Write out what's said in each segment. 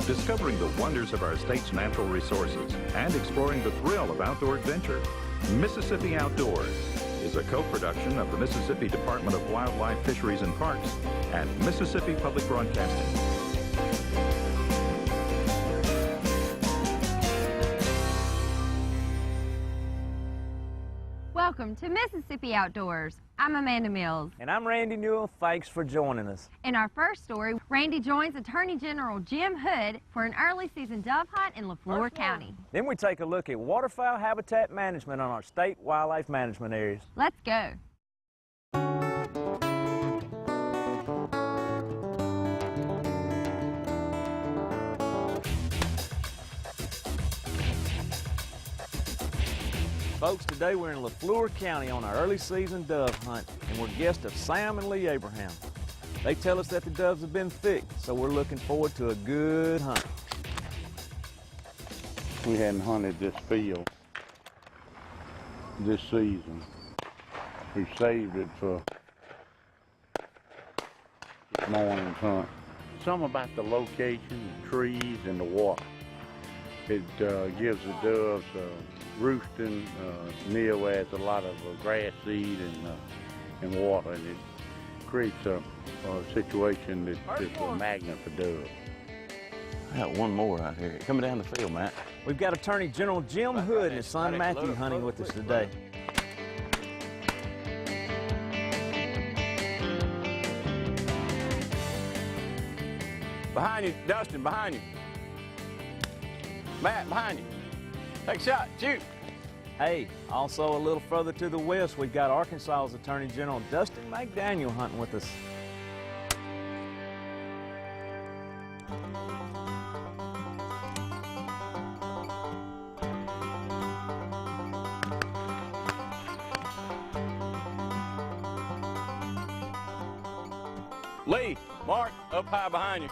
discovering the wonders of our state's natural resources and exploring the thrill of outdoor adventure. Mississippi Outdoors is a co-production of the Mississippi Department of Wildlife, Fisheries and Parks and Mississippi Public Broadcasting. Welcome to Mississippi Outdoors. I'm Amanda Mills. And I'm Randy Newell. Thanks for joining us. In our first story, Randy joins Attorney General Jim Hood for an early season dove hunt in Lefore County. Then we take a look at waterfowl habitat management on our state wildlife management areas. Let's go. Folks, today we're in Lefore County on our early season dove hunt, and we're guests of Sam and Lee Abraham. They tell us that the doves have been thick, so we're looking forward to a good hunt. We hadn't hunted this field this season. We saved it for this morning's hunt. Something about the location, the trees, and the water. It gives the doves roosting near where there's a lot of grass seed and water, and it creates a situation that's just a magnet for doves. I got one more out here. Coming down the field, Matt. We've got Attorney General Jim Hood and his son Matthew hunting with us today. Behind you, Dustin, behind you. Matt, behind you. Take a shot, shoot. Hey, also a little further to the west, we've got Arkansas's Attorney General Dustin McDaniel hunting with us. Lee, Mark, up high behind you.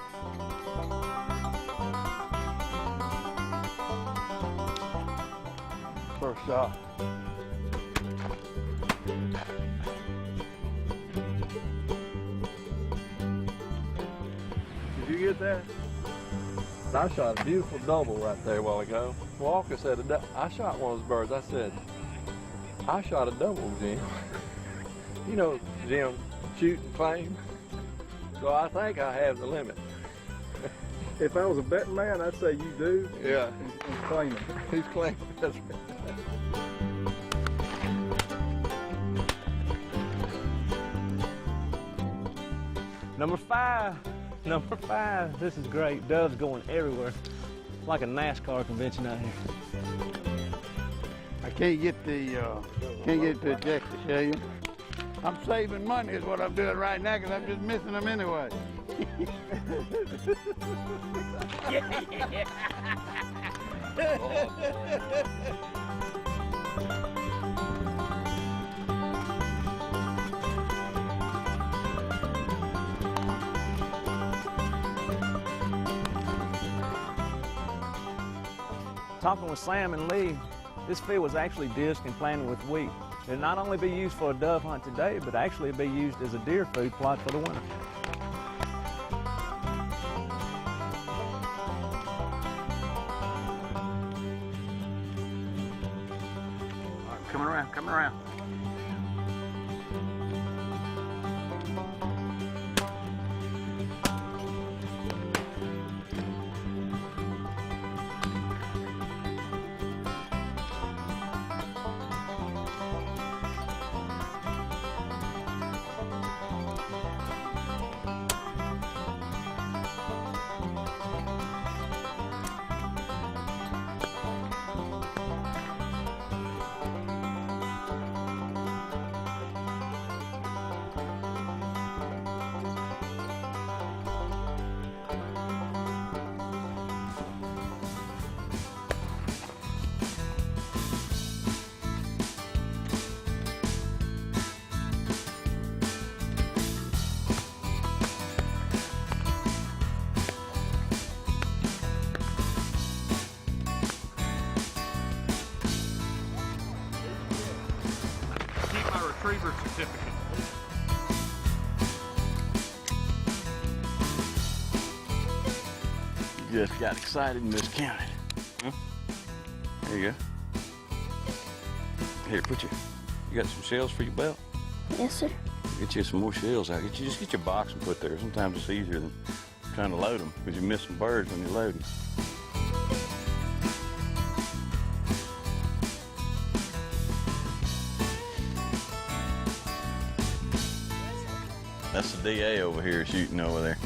First shot. Did you get that? I shot a beautiful double right there a while ago. Walker said, I shot one of those birds. I said, I shot a double, Jim. You know, Jim, shoot and claim. So I think I have the limit. If I was a betting man, I'd say you do. Yeah. He's claiming. He's claiming. That's right. Number five, this is great. Doves going everywhere. It's like a NASCAR convention out here. I can't get the ejector, show you. I'm saving money is what I'm doing right now because I'm just missing them anyway. Talking with Sam and Lee, this field was actually disced and planted with wheat. It'll not only be used for a dove hunt today, but actually be used as a deer food plot for the winter. All right, coming around, coming around. just got excited and miscounted. Huh? There you go. Here, you got some shells for your belt? Yes, sir. Get you some more shells out. Just get your box and put there. Sometimes it's easier than trying to load them because you miss some birds when you load them. That's the DA over here shooting over there.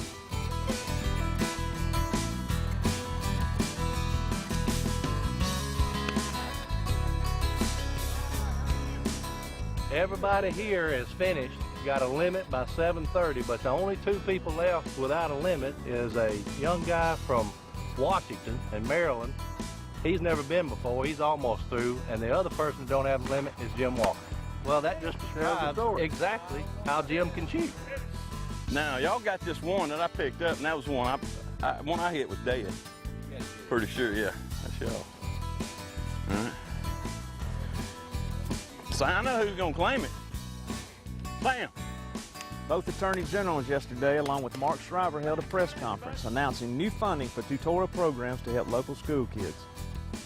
Everybody here is finished, got a limit by 7:30, but the only two people left without a limit is a young guy from Washington and Maryland. He's never been before, he's almost through, and the other person that don't have a limit is Jim Walker. Well, that just describes exactly how Jim can shoot. Now, y'all got this one that I picked up, and that was one I hit was dead. Pretty sure, yeah, that's y'all. All right. So I know who's gonna claim it. Bam! Both Attorney Generals yesterday, along with Mark Shriver, held a press conference announcing new funding for tutorial programs to help local school kids.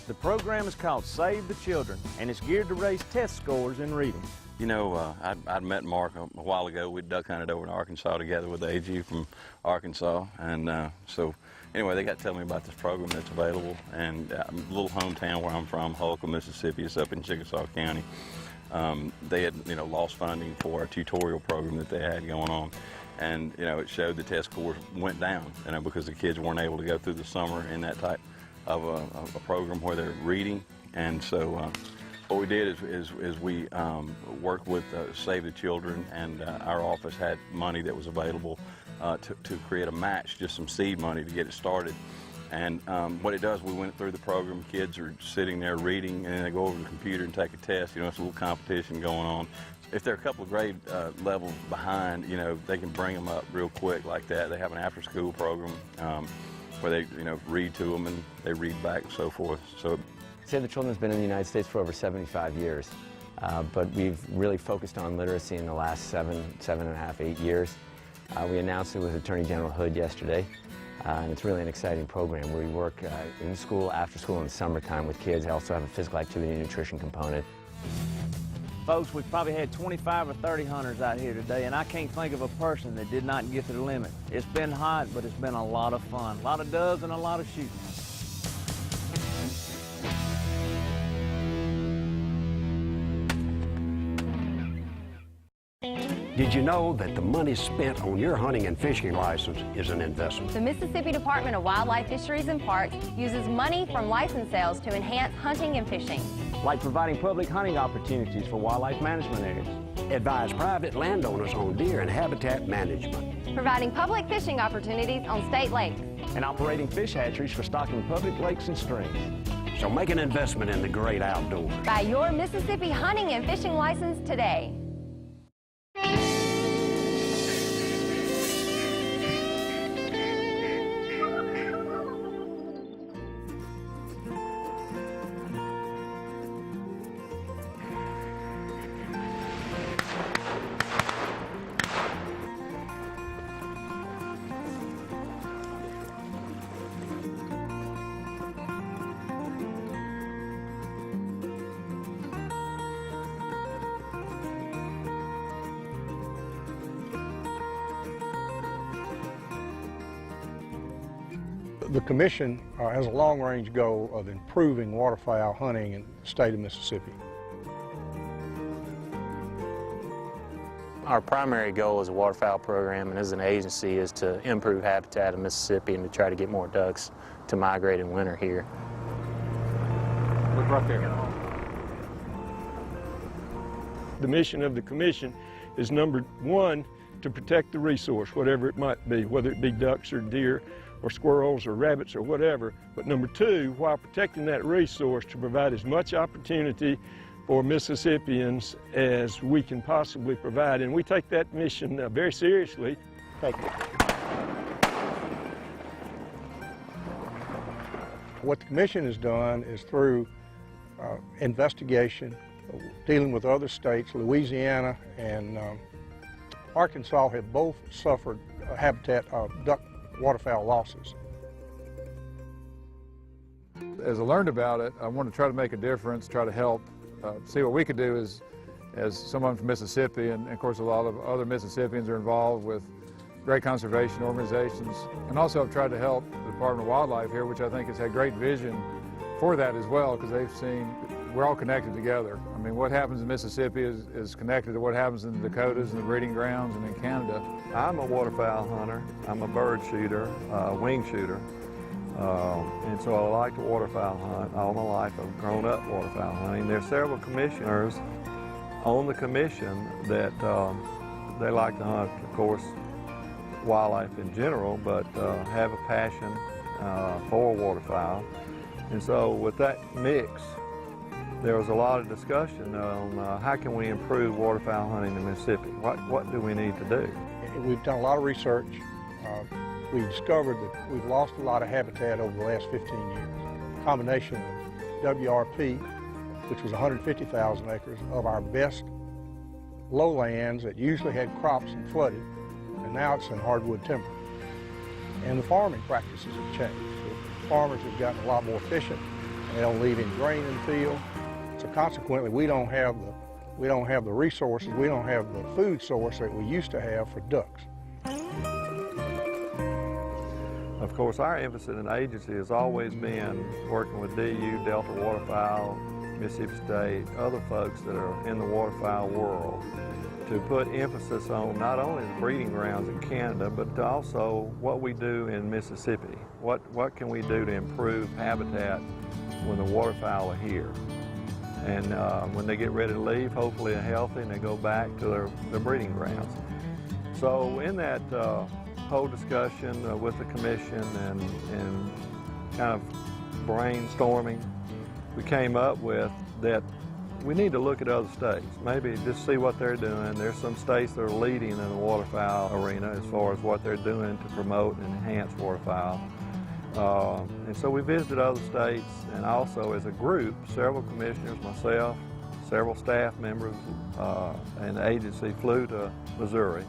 The program is called Save the Children, and it's geared to raise test scores in reading. You know, I'd met Mark a while ago. We duck hunted over in Arkansas together with the AG from Arkansas, and so anyway, they got to tell me about this program that's available, and a little hometown where I'm from, Holcomb, Mississippi, is up in Chickasaw County. They had, lost funding for a tutorial program that they had going on, and it showed the test scores went down, because the kids weren't able to go through the summer in that type of a program where they're reading, and so what we did is we worked with Save the Children, and our office had money that was available to create a match, just some seed money to get it started. And what it does, we went through the program, kids are sitting there reading, and then they go over to the computer and take a test. It's a little competition going on. If they're a couple of grade levels behind, they can bring them up real quick like that. They have an after-school program where they, read to them and they read back and so forth. So Save the Children has been in the United States for over 75 years, but we've really focused on literacy in the last 7.5, 8 years. We announced it with Attorney General Hood yesterday. And it's really an exciting program where we work in school, after school, in the summertime with kids. I also have a physical activity and nutrition component. Folks, we've probably had 25 or 30 hunters out here today, and I can't think of a person that did not get to the limit. It's been hot, but it's been a lot of fun. A lot of doves and a lot of shooting. Did you know that the money spent on your hunting and fishing license is an investment? The Mississippi Department of Wildlife, Fisheries, and Parks uses money from license sales to enhance hunting and fishing. Like providing public hunting opportunities for wildlife management areas. Advise private landowners on deer and habitat management. Providing public fishing opportunities on state lakes. And operating fish hatcheries for stocking public lakes and streams. So make an investment in the great outdoors. Buy your Mississippi hunting and fishing license today. The Commission has a long-range goal of improving waterfowl hunting in the state of Mississippi. Our primary goal as a waterfowl program and as an agency is to improve habitat in Mississippi and to try to get more ducks to migrate in winter here. Look right there. The mission of the Commission is, number one, to protect the resource, whatever it might be, whether it be ducks or deer or squirrels or rabbits or whatever. But number two, while protecting that resource, to provide as much opportunity for Mississippians as we can possibly provide. And we take that mission very seriously. Thank you. What the Commission has done is through investigation, dealing with other states, Louisiana and Arkansas have both suffered habitat duck waterfowl losses. as I learned about it, I wanted to try to make a difference, try to help, see what we could do as someone from Mississippi, and of course a lot of other Mississippians are involved with great conservation organizations, and also I've tried to help the Department of Wildlife here, which I think has had great vision for that as well, because they've seen we're all connected together. I mean, what happens in Mississippi is connected to what happens in the Dakotas and the breeding grounds and in Canada. I'm a waterfowl hunter. I'm a bird shooter, wing shooter. And so I like to waterfowl hunt. All my life I've grown up waterfowl hunting. There are several commissioners on the commission that they like to hunt, of course, wildlife in general, but have a passion for waterfowl. And so with that mix, there was a lot of discussion on how can we improve waterfowl hunting in Mississippi? What do we need to do? We've done a lot of research. We discovered that we've lost a lot of habitat over the last 15 years. A combination of WRP, which was 150,000 acres of our best lowlands that usually had crops and flooded, and now it's in hardwood timber. And the farming practices have changed. The farmers have gotten a lot more efficient. They don't leave any grain in the field. So consequently, we don't have the resources, we don't have the food source that we used to have for ducks. Of course, our emphasis in the agency has always been working with DU, Delta Waterfowl, Mississippi State, other folks that are in the waterfowl world, to put emphasis on not only the breeding grounds in Canada, but also what we do in Mississippi. What can we do to improve habitat when the waterfowl are here? And when they get ready to leave, hopefully they're healthy and they go back to their breeding grounds. So in that whole discussion with the commission and kind of brainstorming, we came up with that we need to look at other states, maybe just see what they're doing. There's some states that are leading in the waterfowl arena as far as what they're doing to promote and enhance waterfowl. And so we visited other states, and also as a group, several commissioners, myself, several staff members, and the agency flew to Missouri.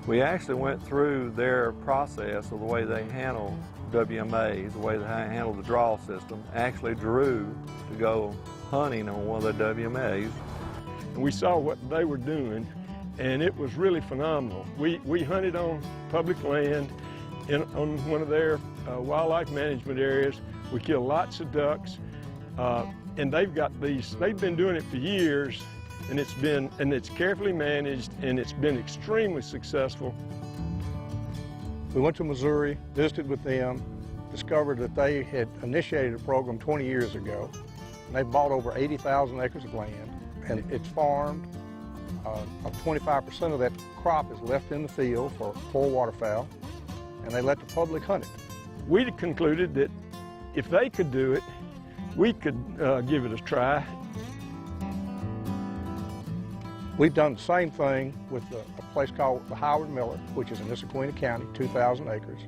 We actually went through their process of the way they handle WMAs, the way they handle the draw system, actually drew to go hunting on one of their WMAs. And we saw what they were doing, and it was really phenomenal. We hunted on public land on one of their wildlife management areas. We killed lots of ducks, and they've been doing it for years, and it's carefully managed, and it's been extremely successful. We went to Missouri, visited with them, discovered that they had initiated a program 20 years ago, and they bought over 80,000 acres of land, and it's farmed. 25% of that crop is left in the field for waterfowl, and they let the public hunt it. We concluded that if they could do it, we could give it a try. We've done the same thing with a place called the Howard Miller, which is in Issaquah County, 2,000 acres.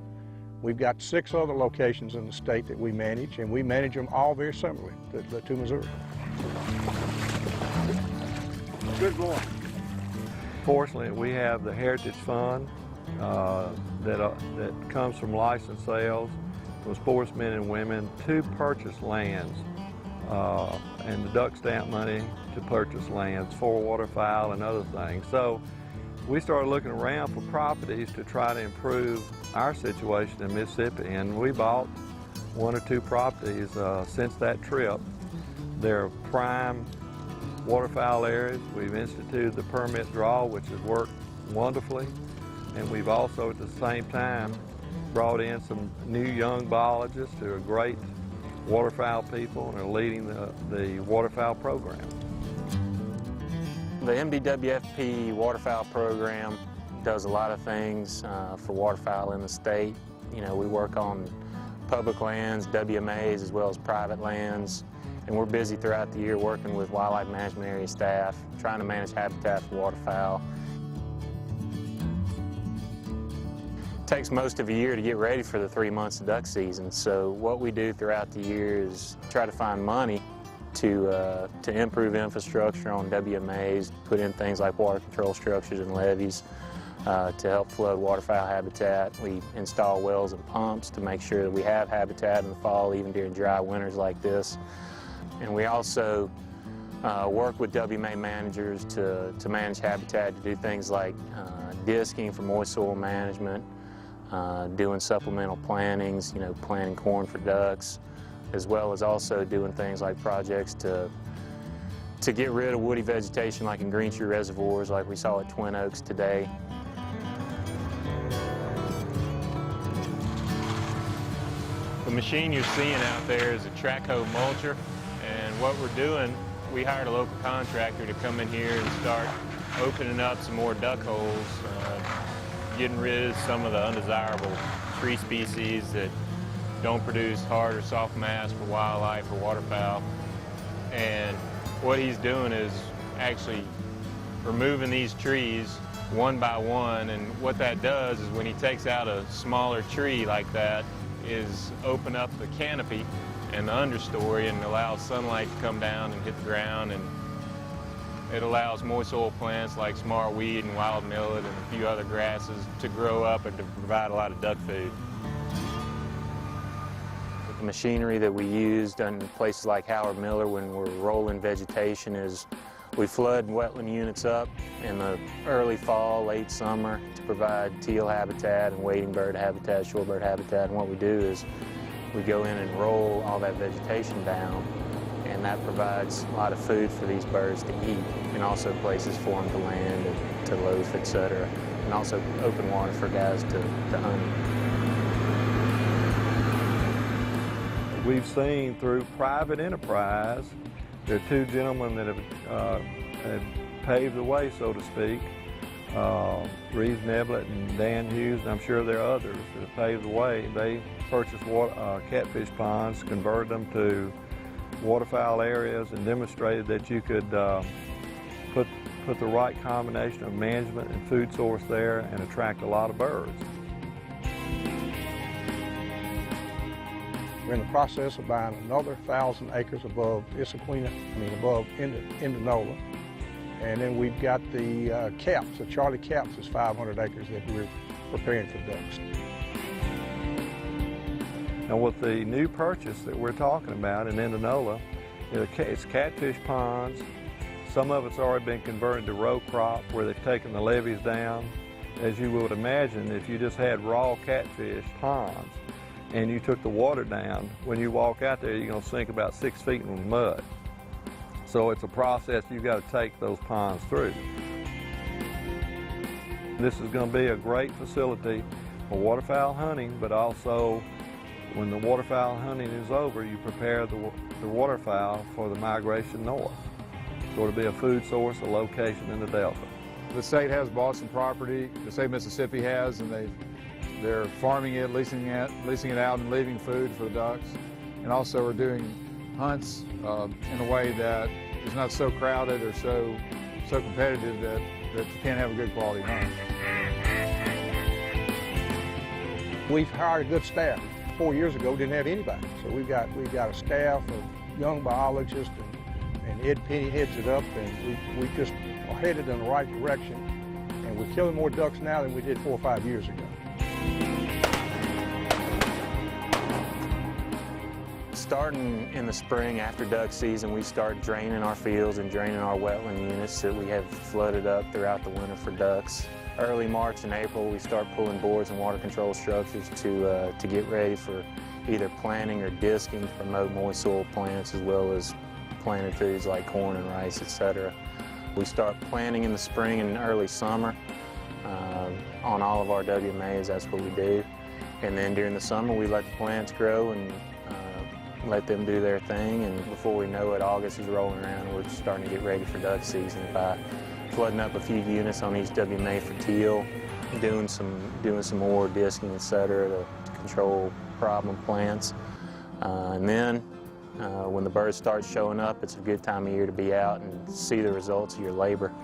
We've got 6 other locations in the state that we manage, and we manage them all very similarly to Missouri. Good boy. Fortunately, we have the Heritage Fund that comes from license sales from sportsmen and women to purchase lands, and the duck stamp money to purchase lands for waterfowl and other things. So we started looking around for properties to try to improve our situation in Mississippi, and we bought 1 or 2 properties since that trip. They're prime waterfowl areas. We've instituted the permit draw, which has worked wonderfully, and we've also at the same time brought in some new young biologists who are great waterfowl people and are leading the waterfowl program. The MDWFP waterfowl program does a lot of things for waterfowl in the state. You know, we work on public lands, WMAs, as well as private lands, and we're busy throughout the year working with wildlife management area staff, trying to manage habitat for waterfowl. It takes most of a year to get ready for the 3 months of duck season, so what we do throughout the year is try to find money to improve infrastructure on WMAs, put in things like water control structures and levees, to help flood waterfowl habitat. We install wells and pumps to make sure that we have habitat in the fall, even during dry winters like this. And we also work with WMA managers to manage habitat, to do things like disking for moist soil management, doing supplemental plantings, planting corn for ducks, as well as also doing things like projects to get rid of woody vegetation like in green tree reservoirs like we saw at Twin Oaks today. The machine you're seeing out there is a track hoe mulcher, and what we're doing, we hired a local contractor to come in here and start opening up some more duck holes, getting rid of some of the undesirable tree species that don't produce hard or soft mass for wildlife or waterfowl. And what he's doing is actually removing these trees one by one, and what that does is when he takes out a smaller tree like that, is open up the canopy and the understory and allows sunlight to come down and hit the ground, and it allows moist soil plants like smartweed and wild millet and a few other grasses to grow up and to provide a lot of duck food. The machinery that we used in places like Howard Miller when we're rolling vegetation is we flood wetland units up in the early fall, late summer to provide teal habitat and wading bird habitat, shorebird habitat. And what we do is we go in and roll all that vegetation down, and that provides a lot of food for these birds to eat, and also places for them to land and to loaf, etc. And also open water for guys to hunt. We've seen through private enterprise, there are two gentlemen that have paved the way, so to speak, Reeves Neblett and Dan Hughes, and I'm sure there are others that have paved the way. They purchased catfish ponds, converted them to waterfowl areas, and demonstrated that you could put the right combination of management and food source there and attract a lot of birds. We're in the process of buying another 1,000 acres above above Indianola. And then we've got the caps, the Charlie caps is 500 acres that we're preparing for ducks. Now with the new purchase that we're talking about in Indianola, it's catfish ponds. Some of it's already been converted to row crop where they've taken the levees down. As you would imagine, if you just had raw catfish ponds and you took the water down, when you walk out there, you're going to sink about 6 feet in mud. So it's a process you've got to take those ponds through. This is going to be a great facility for waterfowl hunting, but also when the waterfowl hunting is over, you prepare the waterfowl for the migration north. So it'll be a food source, a location in the Delta. The state has bought some property, the state of Mississippi has, and they're farming it, leasing it out, and leaving food for the ducks. And also we're doing hunts in a way that is not so crowded or so competitive that you can't have a good quality hunt. We've hired a good staff. 4 years ago, we didn't have anybody. So we've got a staff of young biologists, and Ed Penny heads it up, and we just are headed in the right direction. And we're killing more ducks now than we did 4 or 5 years ago. Starting in the spring after duck season, we start draining our fields and draining our wetland units that we have flooded up throughout the winter for ducks. Early March and April, we start pulling boards and water control structures to get ready for either planting or disking to promote moist soil plants, as well as planted foods like corn and rice, etc. We start planting in the spring and early summer on all of our WMAs. That's what we do. And then during the summer, we let the plants grow and let them do their thing, and before we know it, August is rolling around and we're starting to get ready for duck season by flooding up a few units on each WMA for teal, doing some more disking, etc., to control problem plants. And then when the birds start showing up, it's a good time of year to be out and see the results of your labor.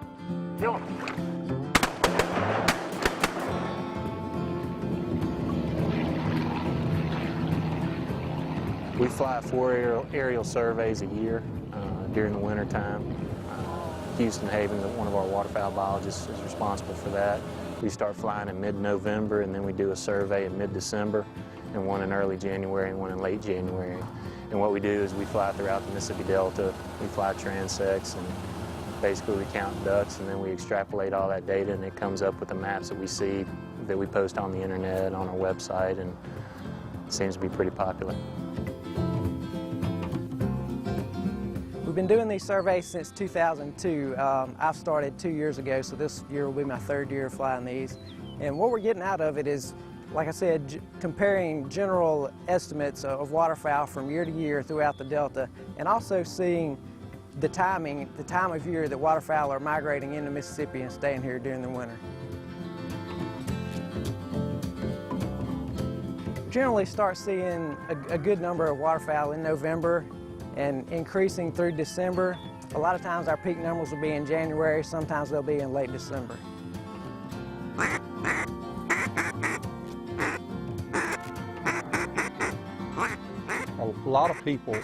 We fly 4 aerial surveys a year during the winter time. Houston Haven, one of our waterfowl biologists, is responsible for that. We start flying in mid-November, and then we do a survey in mid-December, and one in early January and one in late January. And what we do is we fly throughout the Mississippi Delta, we fly transects, and basically we count ducks, and then we extrapolate all that data, and it comes up with the maps that we see that we post on the internet, on our website, and it seems to be pretty popular. We've been doing these surveys since 2002. I've started 2 years ago, so this year will be my 3rd year flying these. And what we're getting out of it is, like I said, comparing general estimates of waterfowl from year to year throughout the Delta, and also seeing the time of year that waterfowl are migrating into Mississippi and staying here during the winter. Generally start seeing a good number of waterfowl in November and increasing through December. A lot of times our peak numbers will be in January, sometimes they'll be in late December. A lot of people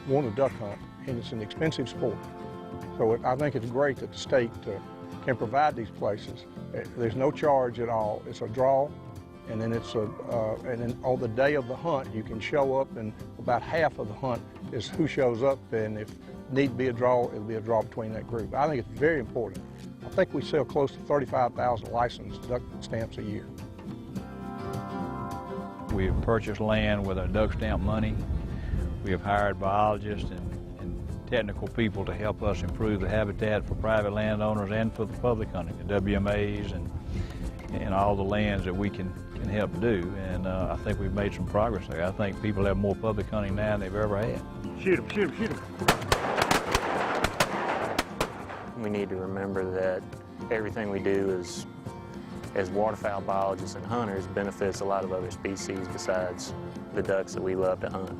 want to duck hunt, and it's an expensive sport. So I think it's great that the state can provide these places. There's no charge at all. It's a draw, and then and then on the day of the hunt, you can show up, and about half of the hunt is who shows up, and if need be a draw, it'll be a draw between that group. I think it's very important. I think we sell close to 35,000 licensed duck stamps a year. We have purchased land with our duck stamp money. We have hired biologists and technical people to help us improve the habitat for private landowners and for the public hunting, the WMAs and all the lands that we can help do. And I think we've made some progress there. I think people have more public hunting now than they've ever had. Shoot 'em, shoot 'em, shoot 'em. We need to remember that everything we do as waterfowl biologists and hunters benefits a lot of other species besides the ducks that we love to hunt.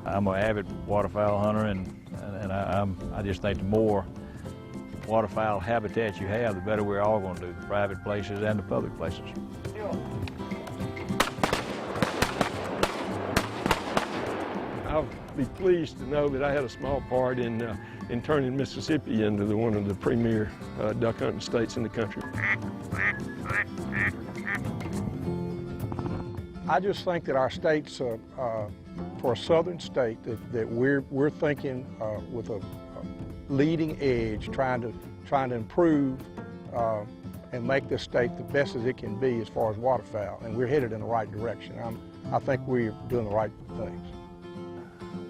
I'm an avid waterfowl hunter, and I just think the more waterfowl habitat you have, the better we're all going to do, the private places and the public places. I'll be pleased to know that I had a small part in turning Mississippi into one of the premier duck hunting states in the country. I just think that our state's, for a southern state, that we're thinking with a leading edge, trying to improve and make this state the best as it can be as far as waterfowl, and we're headed in the right direction. I think we're doing the right things.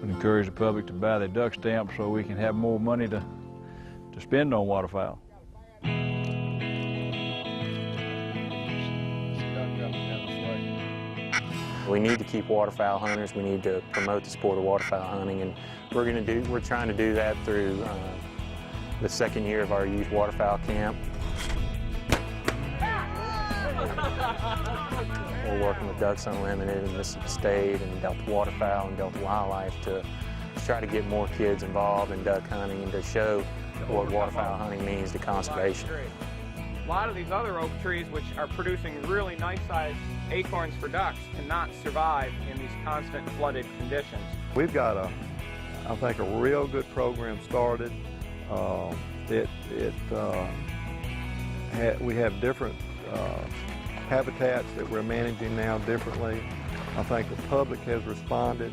We encourage the public to buy their duck stamps so we can have more money to spend on waterfowl. We need to keep waterfowl hunters. We need to promote the sport of waterfowl hunting, and we're trying to do that through the 2nd year of our youth waterfowl camp. We're working with Ducks Unlimited and Mississippi State and Delta Waterfowl and Delta Wildlife to try to get more kids involved in duck hunting and to show what waterfowl hunting means to conservation. A lot of these other oak trees, which are producing really nice-sized acorns for ducks, cannot survive in these constant flooded conditions. We've got I think, a real good program started. We have different habitats that we're managing now differently. I think the public has responded.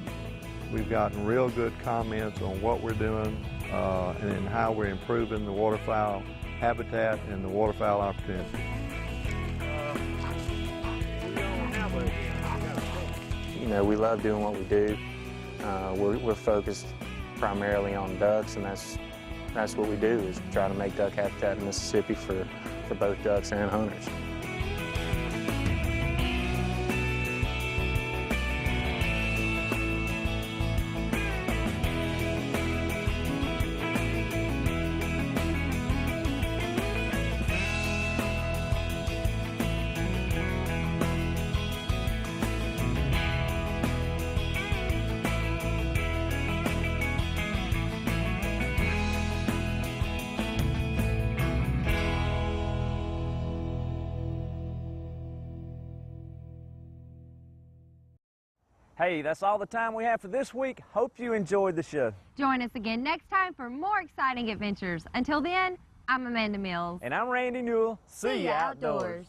We've gotten real good comments on what we're doing and how we're improving the waterfowl habitat and the waterfowl opportunity. You know, we love doing what we do. We're focused primarily on ducks, and that's what we do, is try to make duck habitat in Mississippi for both ducks and hunters. Hey, that's all the time we have for this week. Hope you enjoyed the show. Join us again next time for more exciting adventures. Until then, I'm Amanda Mills. And I'm Randy Newell. See ya outdoors.